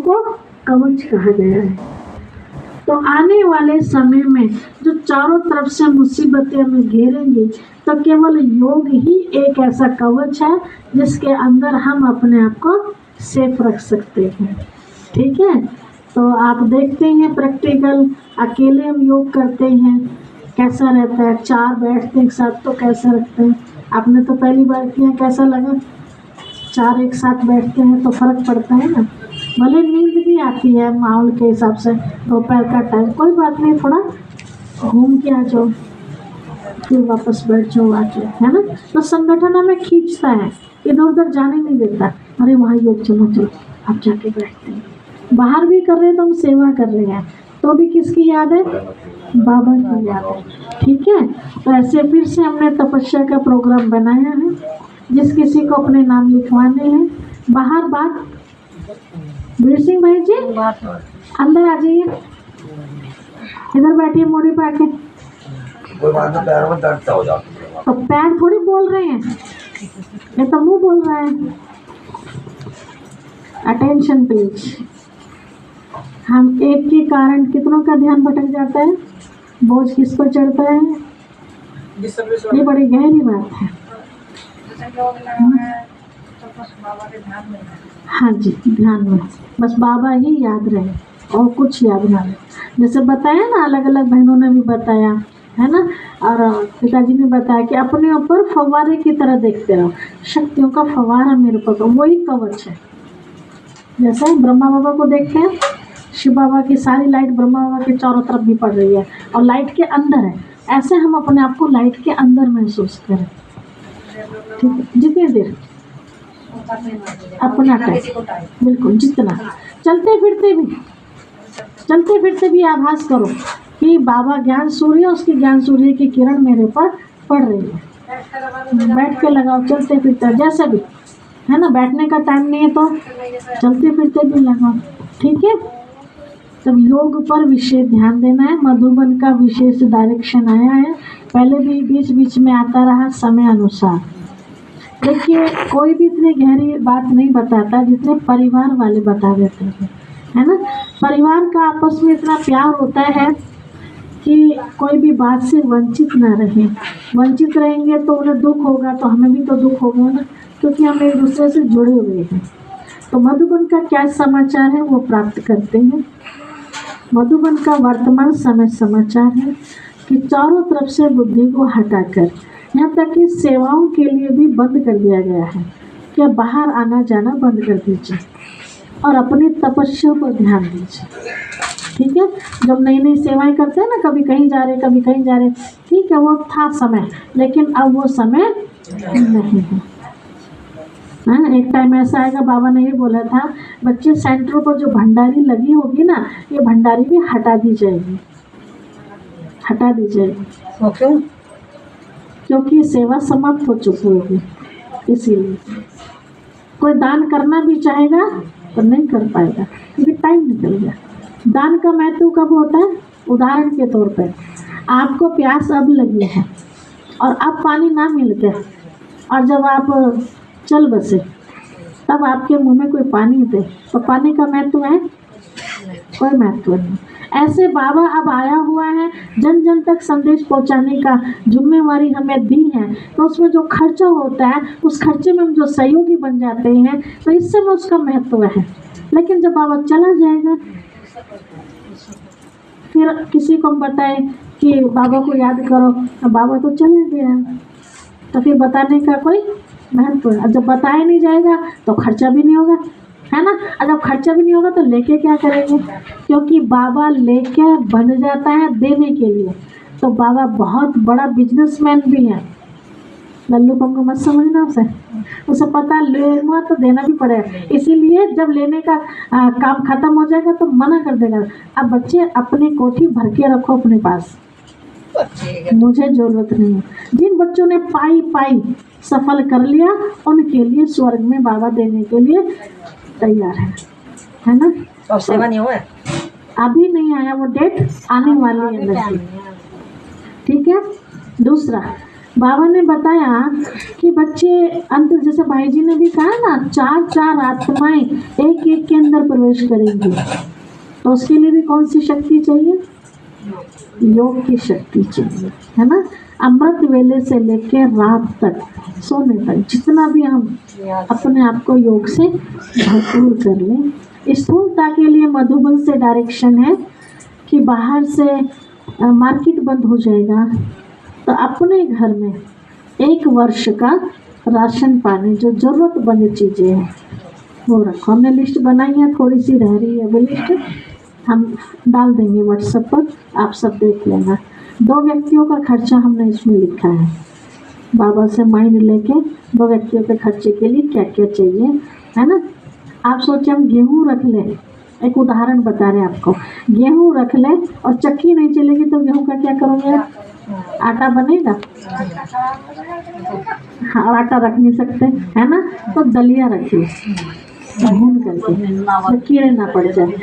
को कवच कहा गया है। तो आने वाले समय में जो चारों तरफ से मुसीबतें हमें घेरेंगी, तो केवल योग ही एक ऐसा कवच है जिसके अंदर हम अपने आप को सेफ रख सकते हैं। ठीक है, तो आप देखते हैं प्रैक्टिकल, अकेले हम योग करते हैं कैसा रहता है, 4 बैठते एक साथ तो कैसा रखते हैं। आपने तो पहली बार किया, कैसा लगा? 4 एक साथ बैठते हैं तो फर्क पड़ता है ना। भले नींद भी आती है माहौल के हिसाब से, दोपहर का टाइम, कोई बात नहीं, थोड़ा घूम के आ जाओ फिर वापस बैठ जाओ आके, है ना। तो संगठन हमें खींचता है, इधर उधर जाने नहीं देता। अरे वहाँ योग, चलो चलो आप जाके बैठते हैं। बाहर भी कर रहे हैं तो हम सेवा कर रहे हैं, तो भी किसकी याद है? बाबा की याद है। ठीक है, तो ऐसे फिर से हमने तपस्या का प्रोग्राम बनाया है। जिस किसी को अपने नाम लिखवाने हैं, बाहर बात, वीर सिंह भाई जी अंदर आ जाइए, इधर बैठिए मोड़ी पे आके। पैर में दर्द हो जाती है, तो पैर थोड़ी बोल रहे हैं, ये तो मुंह बोल रहा है। Attention please. हम एक के कारण कितनों का ध्यान भटक जाता है, बोझ किस पर चढ़ता है। ये बड़ी गहरी बात है। हाँ जी, ध्यान में बस बाबा ही याद रहे और कुछ याद ना रहे। जैसे बताया ना, अलग अलग बहनों ने भी बताया है ना, और पिताजी ने बताया कि अपने ऊपर फव्वारे की तरह देखते रहो। शक्तियों का फव्वारा मेरे ऊपर, वही कवच है। जैसे ब्रह्मा बाबा को देखते हैं, शिव बाबा की सारी लाइट ब्रह्मा बाबा के चारों तरफ भी पड़ रही है और लाइट के अंदर है। ऐसे हम अपने आप को लाइट के अंदर महसूस करें। ठीक है, जितनी देर अपना टाइम, बिल्कुल जितना चलते फिरते भी आभास करो कि बाबा ज्ञान सूर्य, उसकी ज्ञान सूर्य की किरण मेरे पर पड़ रही है। बैठ के लगाओ, चलते फिरते, जैसे भी है ना। बैठने का टाइम नहीं है तो चलते फिरते भी लगाओ। ठीक है, तब योग पर विशेष ध्यान देना है। मधुबन का विशेष डायरेक्शन आया है, पहले भी बीच बीच में आता रहा समय अनुसार। देखिए, कोई भी इतनी गहरी बात नहीं बताता जितने परिवार वाले बता देते हैं, है ना। परिवार का आपस में इतना प्यार होता है कि कोई भी बात से वंचित ना रहे। वंचित रहेंगे तो उन्हें दुख होगा, तो हमें भी तो दुख होगा ना, क्योंकि हम एक दूसरे से जुड़े हुए हैं। तो मधुबन का क्या समाचार है वो प्राप्त करते हैं। मधुबन का वर्तमान समय समाचार है कि चारों तरफ से बुद्धि को हटाकर, यहाँ तक कि सेवाओं के लिए भी बंद कर दिया गया है कि बाहर आना जाना बंद कर दीजिए और अपनी तपस्या पर ध्यान दीजिए। ठीक है, जब नई नई सेवाएं करते हैं ना, कभी कहीं जा रहे कभी कहीं जा रहे, ठीक है, वो था समय, लेकिन अब वो समय नहीं है। हाँ, एक टाइम ऐसा आएगा, बाबा ने ये बोला था, बच्चे सेंटरों पर जो भंडारी लगी होगी ना, ये भंडारी भी हटा दी जाएगी। क्यों? क्योंकि सेवा समाप्त हो चुकी होगी। इसीलिए कोई दान करना भी चाहेगा तो नहीं कर पाएगा, क्योंकि टाइम निकल गया। दान का महत्व कब होता है? उदाहरण के तौर पर, आपको प्यास अब लगी है और अब पानी ना मिल गया, और जब आप चल बसे तब आपके मुंह में कोई पानी दे, तो पानी का महत्व है? कोई महत्व नहीं। ऐसे बाबा अब आया हुआ है, जन जन तक संदेश पहुंचाने का जिम्मेवारी हमें दी है, तो उसमें जो खर्चा होता है, उस खर्चे में हम जो सहयोगी बन जाते हैं, तो इस समय उसका महत्व है। लेकिन जब बाबा चला जाएगा, फिर किसी को हम बताए कि बाबा को याद करो, अब बाबा तो चला गया, तो फिर बताने का कोई महत्व है। जब बताया नहीं जाएगा तो खर्चा भी नहीं होगा, है ना। और जब खर्चा भी नहीं होगा तो लेके क्या करेंगे? क्योंकि बाबा लेके बन जाता है देने के लिए। तो बाबा बहुत बड़ा बिजनेसमैन भी है। लल्लू पंगू मत समझना उसे पता लेना तो देना भी पड़ेगा। इसीलिए जब लेने का काम खत्म हो जाएगा तो मना कर देगा। अब बच्चे अपनी कोठी भर के रखो अपने पास, मुझे जरूरत नहीं है। जिन बच्चों ने पाई पाई सफल कर लिया, उनके लिए स्वर्ग में बाबा देने के लिए तैयार है ना। और सेवा नहीं हुआ, अभी नहीं आया वो डेट, आने वाली है। ठीक है। दूसरा, बाबा ने बताया कि बच्चे अंत, जैसे भाई जी ने भी कहा ना, 4 आत्माएं एक एक के अंदर प्रवेश करेंगी, तो उसके लिए भी कौन सी शक्ति चाहिए? योग की शक्ति चाहिए, है ना। अमृत वेले से लेकर रात तक, सोने तक, जितना भी हम अपने आप को योग से भरपूर कर लें। स्थूलता के लिए मधुबन से डायरेक्शन है कि बाहर से मार्केट बंद हो जाएगा, तो अपने घर में 1 वर्ष का राशन पानी, जो ज़रूरतमंद चीज़ें हैं वो रखो। हमने लिस्ट बनाई है, थोड़ी सी रह रही है वो लिस्ट, हम डाल देंगे व्हाट्सएप पर, आप सब देख लेना। 2 व्यक्तियों का खर्चा हमने इसमें लिखा है, बाबा से माइंड लेके 2 व्यक्तियों के खर्चे के लिए क्या क्या चाहिए, है ना। आप सोचे हम गेहूँ रख लें, एक उदाहरण बता रहे हैं आपको, गेहूँ रख लें और चक्की नहीं चलेगी तो गेहूँ का क्या करोगे? आटा बनेगा? हाँ, आटा रख नहीं सकते, है ना। तो दलिया रखिए भून करके, तो कीड़े ना पड़ जाए।